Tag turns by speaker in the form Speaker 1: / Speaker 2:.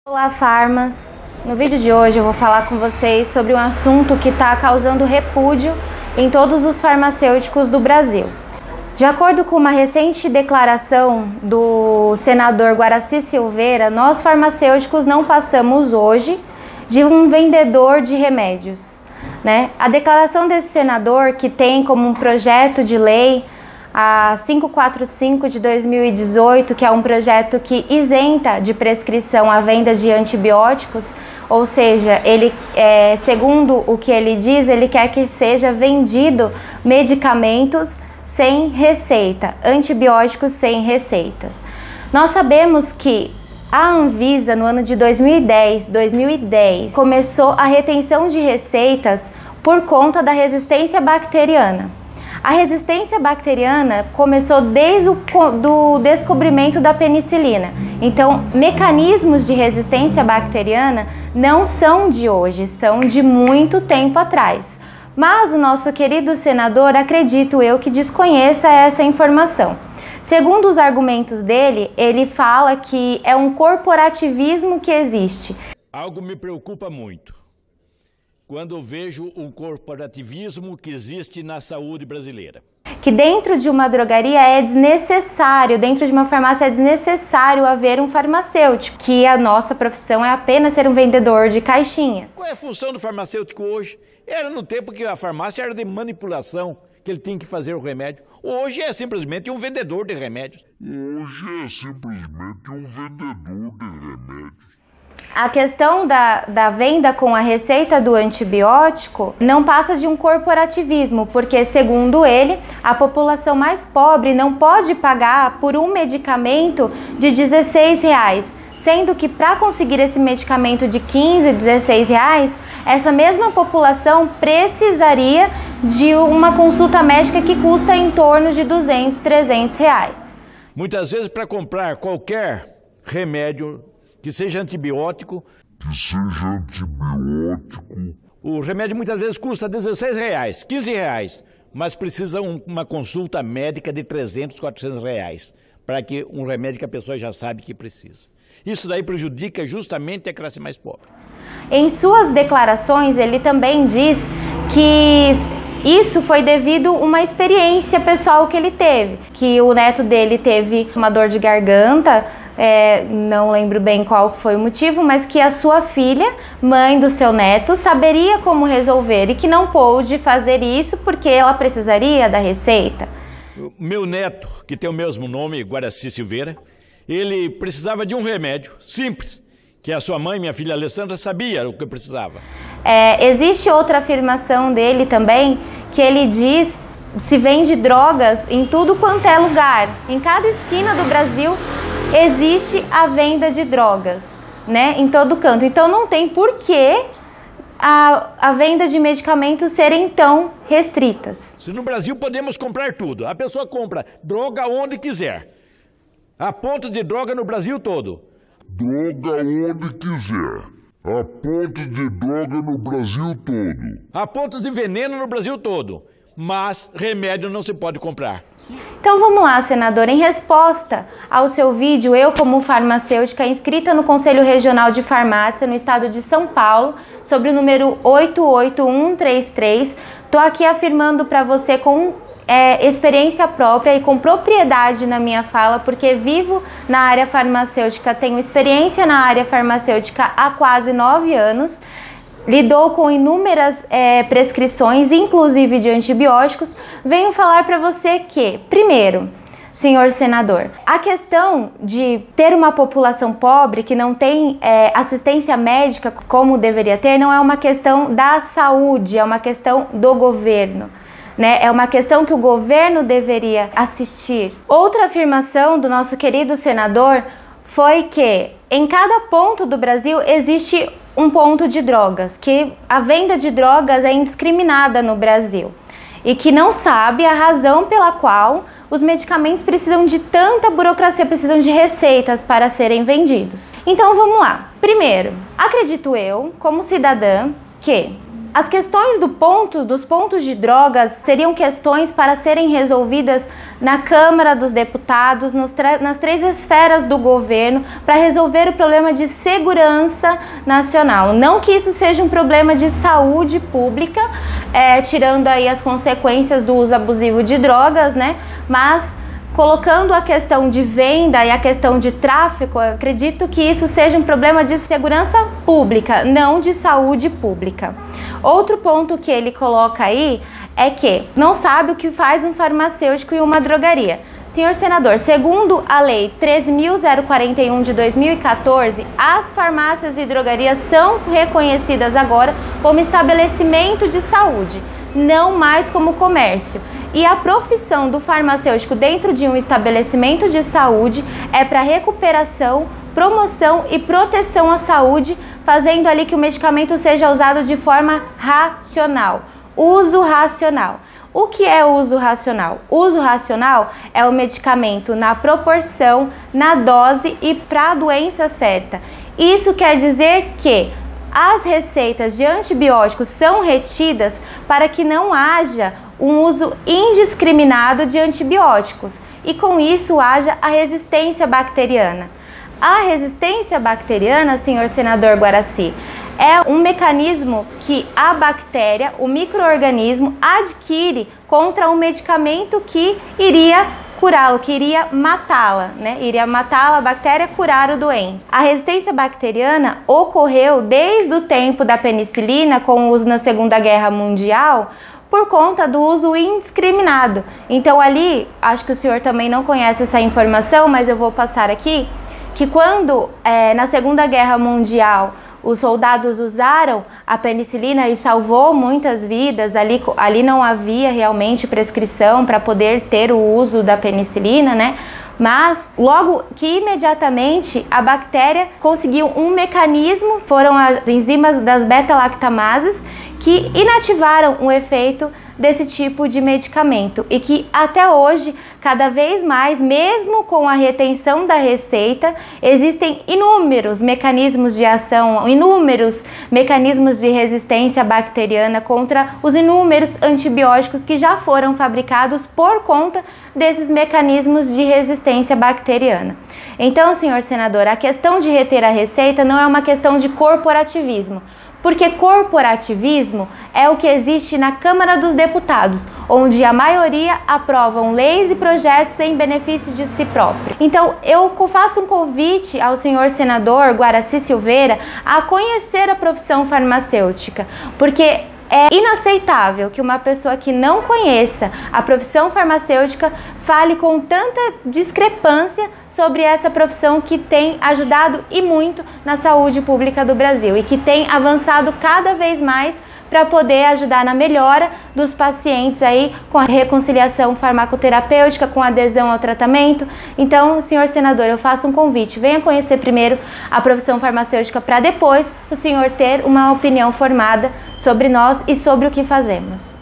Speaker 1: Olá, Farmas! No vídeo de hoje eu vou falar com vocês sobre um assunto que está causando repúdio em todos os farmacêuticos do Brasil. De acordo com uma recente declaração do senador Guaraci Silveira, nós farmacêuticos não passamos hoje de um vendedor de remédios, né? A declaração desse senador, que tem como um projeto de lei a 545 de 2018, que é um projeto que isenta de prescrição a venda de antibióticos, ou seja, ele, segundo o que ele diz, ele quer que seja vendido medicamentos sem receita, antibióticos sem receitas. Nós sabemos que a Anvisa, no ano de 2010, começou a retenção de receitas por conta da resistência bacteriana. A resistência bacteriana começou desde o descobrimento da penicilina. Então, mecanismos de resistência bacteriana não são de hoje, são de muito tempo atrás. Mas o nosso querido senador, acredito eu, que desconheça essa informação. Segundo os argumentos dele, ele fala que é um corporativismo que existe.
Speaker 2: Algo me preocupa muito quando eu vejo o corporativismo que existe na saúde brasileira.
Speaker 1: Que dentro de uma drogaria é desnecessário, dentro de uma farmácia é desnecessário haver um farmacêutico, que a nossa profissão é apenas ser um vendedor de caixinhas.
Speaker 2: Qual é a função do farmacêutico hoje? Era no tempo que a farmácia era de manipulação, que ele tinha que fazer o remédio. Hoje é simplesmente um vendedor de remédios.
Speaker 1: A questão da venda com a receita do antibiótico não passa de um corporativismo, porque, segundo ele, a população mais pobre não pode pagar por um medicamento de R$16, sendo que para conseguir esse medicamento de R$15, R$16, essa mesma população precisaria de uma consulta médica que custa em torno de R$200, R$300.
Speaker 2: Muitas vezes, para comprar qualquer remédio que seja antibiótico, o remédio muitas vezes custa R$16, R$15, mas precisa uma consulta médica de R$300, R$400 para que um remédio que a pessoa já sabe que precisa. Isso daí prejudica justamente a classe mais pobre.
Speaker 1: Em suas declarações, ele também diz que isso foi devido a uma experiência pessoal que ele teve, que o neto dele teve uma dor de garganta, não lembro bem qual foi o motivo, mas que a sua filha, mãe do seu neto, saberia como resolver e que não pôde fazer isso porque ela precisaria da receita.
Speaker 2: Meu neto, que tem o mesmo nome, Guaraci Silveira, ele precisava de um remédio simples, que a sua mãe, minha filha Alessandra, sabia o que precisava.
Speaker 1: Existe outra afirmação dele também, que ele diz se vende drogas em tudo quanto é lugar. Em cada esquina do Brasil existe a venda de drogas, né? Em todo canto. Então não tem por que a venda de medicamentos serem tão restritas.
Speaker 2: Se no Brasil podemos comprar tudo, a pessoa compra droga onde quiser. Há pontos de droga no Brasil todo. Há pontos de veneno no Brasil todo, mas remédio não se pode comprar.
Speaker 1: Então vamos lá, senador, em resposta ao seu vídeo, eu como farmacêutica inscrita no Conselho Regional de Farmácia no estado de São Paulo, sobre o número 88133, estou aqui afirmando para você com experiência própria e com propriedade na minha fala, porque vivo na área farmacêutica, tenho experiência na área farmacêutica há quase 9 anos, lidou com inúmeras prescrições, inclusive de antibióticos. Venho falar para você que, primeiro, senhor senador, a questão de ter uma população pobre que não tem assistência médica como deveria ter, não é uma questão da saúde, é uma questão do governo, né? É uma questão que o governo deveria assistir. Outra afirmação do nosso querido senador foi que em cada ponto do Brasil existe um ponto de drogas, que a venda de drogas é indiscriminada no Brasil e que não sabe a razão pela qual os medicamentos precisam de tanta burocracia, precisam de receitas para serem vendidos. Então vamos lá. Primeiro, acredito eu, como cidadã, que As questões dos pontos de drogas seriam questões para serem resolvidas na Câmara dos Deputados, nas 3 esferas do governo, para resolver o problema de segurança nacional. Não que isso seja um problema de saúde pública, tirando aí as consequências do uso abusivo de drogas, né? Mas colocando a questão de venda e a questão de tráfico, eu acredito que isso seja um problema de segurança pública, não de saúde pública. Outro ponto que ele coloca aí é que não sabe o que faz um farmacêutico e uma drogaria. Senhor senador, segundo a Lei 13.041 de 2014, as farmácias e drogarias são reconhecidas agora como estabelecimento de saúde, não mais como comércio. E a profissão do farmacêutico dentro de um estabelecimento de saúde é para recuperação, promoção e proteção à saúde, fazendo ali que o medicamento seja usado de forma racional. Uso racional. O que é uso racional? Uso racional é o medicamento na proporção, na dose e para a doença certa. Isso quer dizer que as receitas de antibióticos são retidas para que não haja um uso indiscriminado de antibióticos e com isso haja a resistência bacteriana. A resistência bacteriana, senhor senador Guaraci, é um mecanismo que a bactéria, o micro-organismo, adquire contra um medicamento que iria curá-lo, que iria matá-la, né? Iria matá-la, a bactéria, curar o doente. A resistência bacteriana ocorreu desde o tempo da penicilina, com o uso na Segunda Guerra Mundial, por conta do uso indiscriminado. Então ali, acho que o senhor também não conhece essa informação, mas eu vou passar aqui, que quando na Segunda Guerra Mundial os soldados usaram a penicilina e salvou muitas vidas, ali não havia realmente prescrição para poder ter o uso da penicilina, né? Mas logo que imediatamente a bactéria conseguiu um mecanismo, foram as enzimas das beta-lactamases, que inativaram o efeito desse tipo de medicamento e que até hoje, cada vez mais, mesmo com a retenção da receita, existem inúmeros mecanismos de ação, inúmeros mecanismos de resistência bacteriana contra os inúmeros antibióticos que já foram fabricados por conta desses mecanismos de resistência bacteriana. Então, senhor senador, a questão de reter a receita não é uma questão de corporativismo, porque corporativismo é o que existe na Câmara dos Deputados, onde a maioria aprovam leis e projetos em benefício de si próprio. Então, eu faço um convite ao senhor senador Guaraci Silveira a conhecer a profissão farmacêutica, porque é inaceitável que uma pessoa que não conheça a profissão farmacêutica fale com tanta discrepância sobre essa profissão que tem ajudado e muito na saúde pública do Brasil e que tem avançado cada vez mais para poder ajudar na melhora dos pacientes aí com a reconciliação farmacoterapêutica, com adesão ao tratamento. Então, senhor senador, eu faço um convite, venha conhecer primeiro a profissão farmacêutica para depois o senhor ter uma opinião formada sobre nós e sobre o que fazemos.